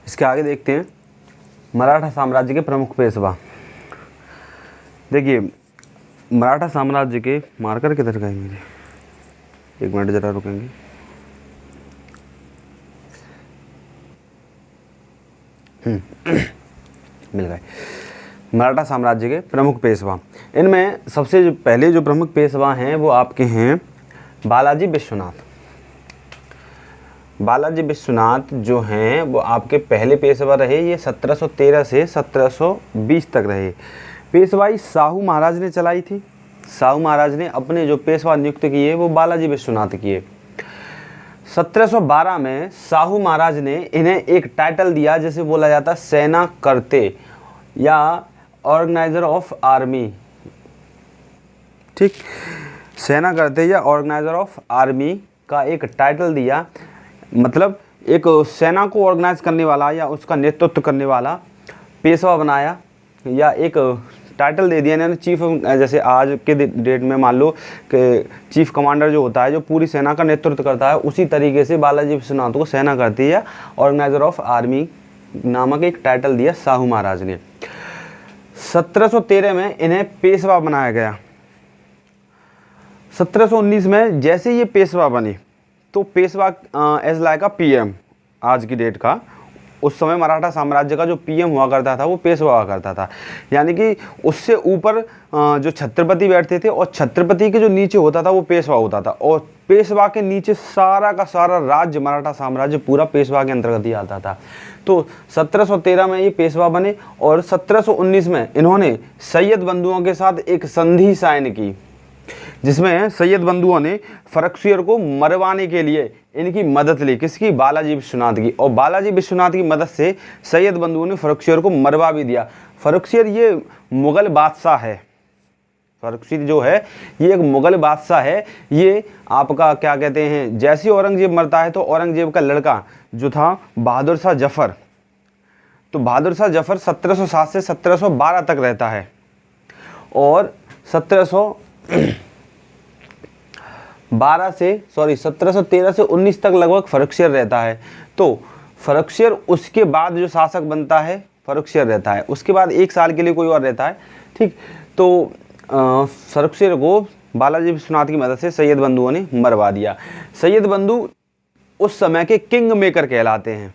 इसके आगे देखते हैं मराठा साम्राज्य के प्रमुख पेशवा। देखिए मराठा साम्राज्य के, मार्कर किधर गए मेरे, एक मिनट ज़रा रुकेंगे। मिल गए। मराठा साम्राज्य के प्रमुख पेशवा, इनमें सबसे जो पहले जो प्रमुख पेशवा हैं वो आपके हैं बालाजी विश्वनाथ। बालाजी विश्वनाथ जो हैं वो आपके पहले पेशवा रहे। ये 1713 से 1720 तक रहे। पेशवाई साहू महाराज ने चलाई थी। साहू महाराज ने अपने जो पेशवा नियुक्त किए वो बालाजी विश्वनाथ किए। 1712 में साहू महाराज ने इन्हें एक टाइटल दिया जिसे बोला जाता सेना करते या ऑर्गेनाइजर ऑफ आर्मी। ठीक, सेना करते या ऑर्गेनाइजर ऑफ आर्मी का एक टाइटल दिया, मतलब एक सेना को ऑर्गेनाइज करने वाला या उसका नेतृत्व करने वाला पेशवा बनाया, या एक टाइटल दे दिया इन्होंने चीफ। जैसे आज के डेट में मान लो कि चीफ कमांडर जो होता है जो पूरी सेना का नेतृत्व करता है, उसी तरीके से बालाजी विश्वनाथ को सेना करती है ऑर्गेनाइजर ऑफ आर्मी नामक एक टाइटल दिया साहू महाराज ने। 1713 में इन्हें पेशवा बनाया गया। 1719 में जैसे ये पेशवा बने तो पेशवा एज लाइक का पीएम आज की डेट का, उस समय मराठा साम्राज्य का जो पीएम हुआ करता था वो पेशवा हुआ करता था। यानी कि उससे ऊपर जो छत्रपति बैठते थे और छत्रपति के जो नीचे होता था वो पेशवा होता था, और पेशवा के नीचे सारा का सारा राज्य मराठा साम्राज्य पूरा पेशवा के अंतर्गत ही आता था। तो 1713 में ये पेशवा बने और 1719 में इन्होंने सैयद बंधुओं के साथ एक संधि साइन की, जिसमें सैयद बंधुओं ने फर्रुखसियर को मरवाने के लिए इनकी मदद ली। किसकी? बालाजी विश्वनाथ की। और बालाजी विश्वनाथ की मदद से सैयद बंधुओं ने फर्रुखसियर को मरवा भी दिया। फर्रुखसियर ये मुग़ल बादशाह है। फर्रुखसियर जो है ये एक मुग़ल बादशाह है। ये आपका क्या कहते हैं, जैसे औरंगजेब मरता है तो औरंगजेब का लड़का जो था बहादुर शाह जफ़र, तो बहादुर शाह जफ़र 1707 से 1712 तक रहता है, और 1713 से 19 तक लगभग फर्रुखसियर रहता है। तो फर्रुखसियर उसके बाद जो शासक बनता है फर्रुखसियर रहता है, उसके बाद 1 साल के लिए कोई और रहता है। ठीक, तो फर्रुखसियर को बालाजी विश्वनाथ की मदद से सैयद बंधुओं ने मरवा दिया। सैयद बंधु उस समय के किंग मेकर कहलाते हैं,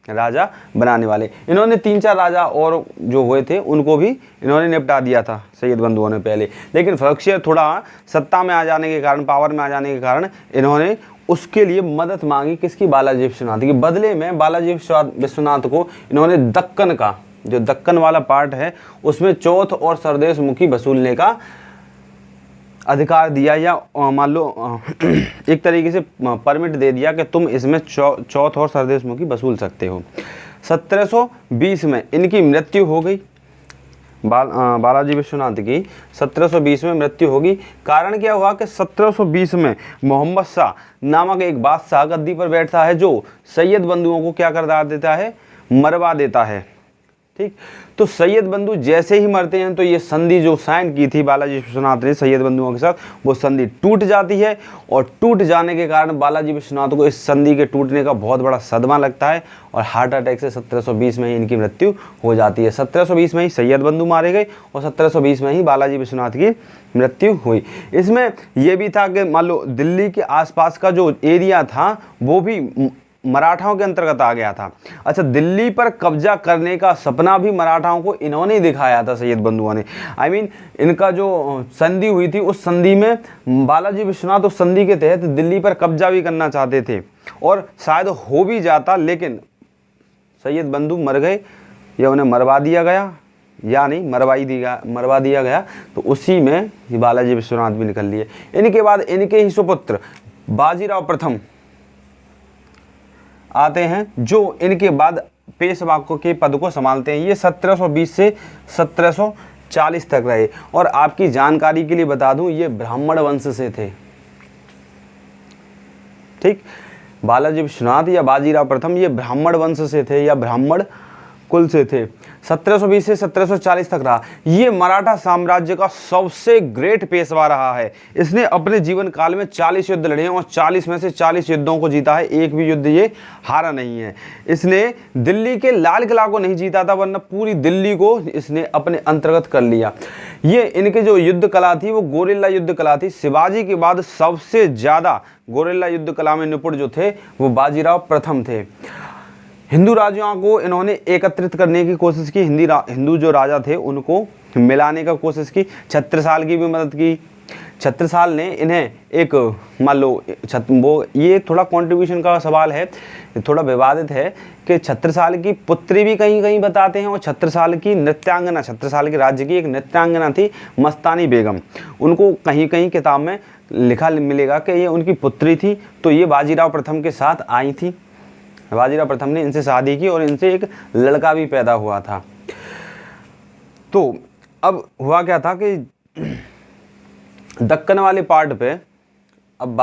राजा बनाने वाले। इन्होंने 3-4 राजा और जो हुए थे उनको भी इन्होंने निपटा दिया था सैयद बंधुओं ने पहले, लेकिन फर्रुखसियर थोड़ा सत्ता में आ जाने के कारण, पावर में आ जाने के कारण इन्होंने उसके लिए मदद मांगी। किसकी? बालाजी विश्वनाथ की। बदले में बालाजी विश्वनाथ को इन्होंने दक्कन का, जो दक्कन वाला पार्ट है उसमें चौथ और सरदेश मुखी वसूलने का अधिकार दिया, या मान लो एक तरीके से परमिट दे दिया कि तुम इसमें चौथ और सरदेश मुखी वसूल सकते हो। 1720 में इनकी मृत्यु हो गई। बालाजी विश्वनाथ की 1720 में मृत्यु होगी। कारण क्या हुआ कि 1720 में मोहम्मद शाह नामक एक बादशाह गद्दी पर बैठता है जो सैयद बंधुओं को क्या कर देता है? मरवा देता है। ठीक, तो सैयद बंधु जैसे ही मरते हैं तो ये संधि जो साइन की थी बालाजी विश्वनाथ ने सैयद बंधुओं के साथ, वो संधि टूट जाती है, और टूट जाने के कारण बालाजी विश्वनाथ को इस संधि के टूटने का बहुत बड़ा सदमा लगता है और हार्ट अटैक से 1720 में ही इनकी मृत्यु हो जाती है। 1720 में ही सैयद बंधु मारे गए और 1720 में ही बालाजी विश्वनाथ की मृत्यु हुई। इसमें यह भी था कि मान लो दिल्ली के आसपास का जो एरिया था वो भी मराठाओं के अंतर्गत आ गया था। अच्छा, दिल्ली पर कब्जा करने का सपना भी मराठाओं को इन्होंने ही दिखाया था सैयद बंधुओं ने। इनका जो संधि हुई थी उस संधि में बालाजी विश्वनाथ उस संधि के तहत दिल्ली पर कब्जा भी करना चाहते थे और शायद हो भी जाता, लेकिन सैयद बंधु मर गए या उन्हें मरवा दिया गया, या नहीं मरवा दिया गया, तो उसी में बालाजी विश्वनाथ भी निकल लिए। इनके बाद इनके ही सुपुत्र बाजीराव प्रथम आते हैं जो इनके बाद पेशवा के पद को संभालते हैं। ये 1720 से 1740 तक रहे, और आपकी जानकारी के लिए बता दूं ये ब्राह्मण वंश से थे। ठीक, बालाजी विश्वनाथ या बाजीराव प्रथम ये ब्राह्मण वंश से थे या ब्राह्मण कुल से थे। 1720 से 1740 तक रहा। ये मराठा साम्राज्य का सबसे ग्रेट पेशवा रहा है। इसने अपने जीवन काल में 40 युद्ध लड़े हैं और 40 में से 40 युद्धों को जीता है, एक भी युद्ध ये हारा नहीं है। इसने दिल्ली के लाल किला को नहीं जीता था, वरना पूरी दिल्ली को इसने अपने अंतर्गत कर लिया। ये इनके जो युद्ध कला थी वो गोरिल्ला युद्ध कला थी। शिवाजी के बाद सबसे ज़्यादा गोरिल्ला युद्ध कला में निपुण जो थे वो बाजीराव प्रथम थे। हिंदू राजाओं को इन्होंने एकत्रित करने की कोशिश की, हिंदू जो राजा थे उनको मिलाने का कोशिश की। छत्रसाल की भी मदद की। छत्रसाल ने इन्हें एक, मान लो वो ये थोड़ा कंट्रीब्यूशन का सवाल है, थोड़ा विवादित है कि छत्रसाल की पुत्री भी कहीं कहीं बताते हैं और छत्रसाल की नृत्यांगना, छत्रसाल के राज्य की एक नृत्यांगना थी मस्तानी बेगम, उनको कहीं कहीं किताब में लिखा मिलेगा कि ये उनकी पुत्री थी। तो ये बाजीराव प्रथम के साथ आई थी। बाजीराव प्रथम ने इनसे शादी की और इनसे एक लड़का भी पैदा हुआ था। तो अब हुआ क्या था कि दक्कन वाले पार्ट पे अब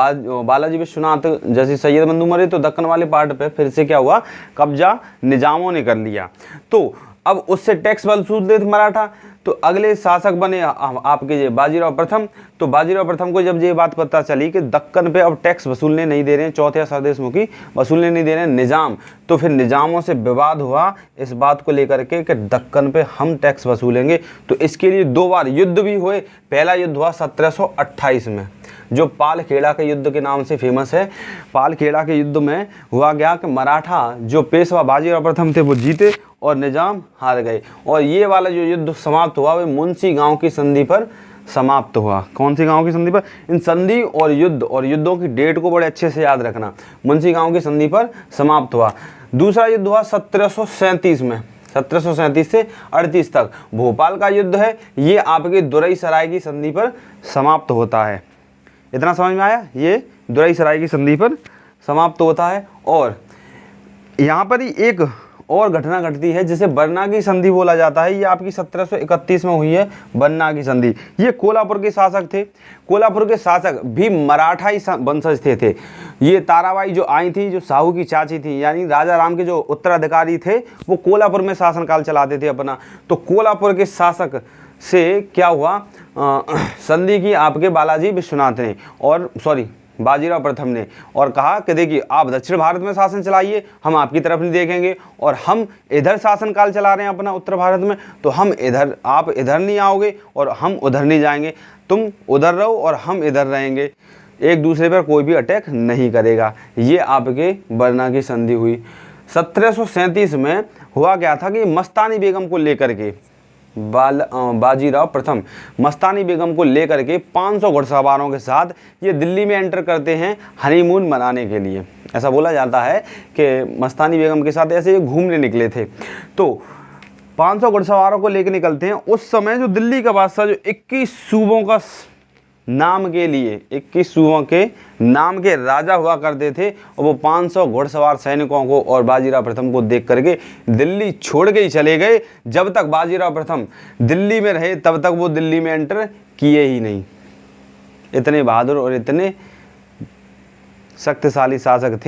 बालाजी विश्वनाथ जैसे सैयद बंधु मरे, तो दक्कन वाले पार्ट पे फिर से क्या हुआ, कब्जा निजामों ने कर लिया। तो अब उससे टैक्स वसूलते थे मराठा। तो अगले शासक बने आपके ये बाजीराव प्रथम। तो बाजीराव प्रथम को जब ये बात पता चली कि दक्कन पे अब टैक्स वसूलने नहीं दे रहे हैं, चौथे सरदेशमुखी वसूलने नहीं दे रहे हैं निजाम, तो फिर निजामों से विवाद हुआ इस बात को लेकर के कि दक्कन पे हम टैक्स वसूलेंगे। तो इसके लिए 2 बार युद्ध भी हुए। पहला युद्ध हुआ 1728 में, जो पालखेड़ा के युद्ध के नाम से फेमस है। पालखेड़ा के युद्ध में हुआ गया कि मराठा जो पेशवा बाजीराव प्रथम थे वो जीते और निजाम हार गए। और ये वाला जो युद्ध समाप्त हुआ वो मुंशी गांव की संधि पर समाप्त हुआ। कौन सी गांव की संधि पर? इन संधि और युद्धों की डेट को बड़े अच्छे से याद रखना। मुंशी गांव की संधि पर समाप्त हुआ। दूसरा युद्ध हुआ 1737 में, 1737 से 38 तक भोपाल का युद्ध है। ये आपके दुरई सराय की संधि पर समाप्त होता है। इतना समझ में आया? ये दुरई सराय की संधि पर समाप्त होता है। और यहाँ पर ही एक और घटना घटती है जिसे बरना की संधि बोला जाता है। ये आपकी 1731 में हुई है बरना की संधि। ये कोल्हापुर के शासक थे। कोल्हापुर के शासक भी मराठाई वंशज थे। ये ताराबाई जो आई थी, जो साहू की चाची थी, यानी राजा राम के जो उत्तराधिकारी थे, वो कोल्हापुर में शासनकाल चलाते थे अपना। तो कोल्हापुर के शासक से क्या हुआ, संधि की आपके बालाजी विश्वनाथ ने, और बाजीराव प्रथम ने, और कहा कि देखिए आप दक्षिण भारत में शासन चलाइए, हम आपकी तरफ नहीं देखेंगे, और हम इधर शासनकाल चला रहे हैं अपना उत्तर भारत में, तो हम इधर, आप इधर नहीं आओगे और हम उधर नहीं जाएंगे, तुम उधर रहो और हम इधर रहेंगे, एक दूसरे पर कोई भी अटैक नहीं करेगा। ये आपके बरना की संधि हुई। 1737 में हुआ क्या था कि मस्तानी बेगम को लेकर के बाजीराव प्रथम मस्तानी बेगम को लेकर के 500 घुड़सवारों के साथ ये दिल्ली में एंटर करते हैं हनीमून मनाने के लिए। ऐसा बोला जाता है कि मस्तानी बेगम के साथ ऐसे ये घूमने निकले थे। तो 500 घुड़सवारों को लेकर निकलते हैं। उस समय जो दिल्ली का बादशाह जो 21 सूबों का नाम के लिए 21 सूबों के नाम के राजा हुआ करते थे, और वो 500 घुड़सवार सैनिकों को और बाजीराव प्रथम को देख करके दिल्ली छोड़ के ही चले गए। जब तक बाजीराव प्रथम दिल्ली में रहे तब तक वो दिल्ली में एंटर किए ही नहीं। इतने बहादुर और इतने शक्तिशाली शासक थे।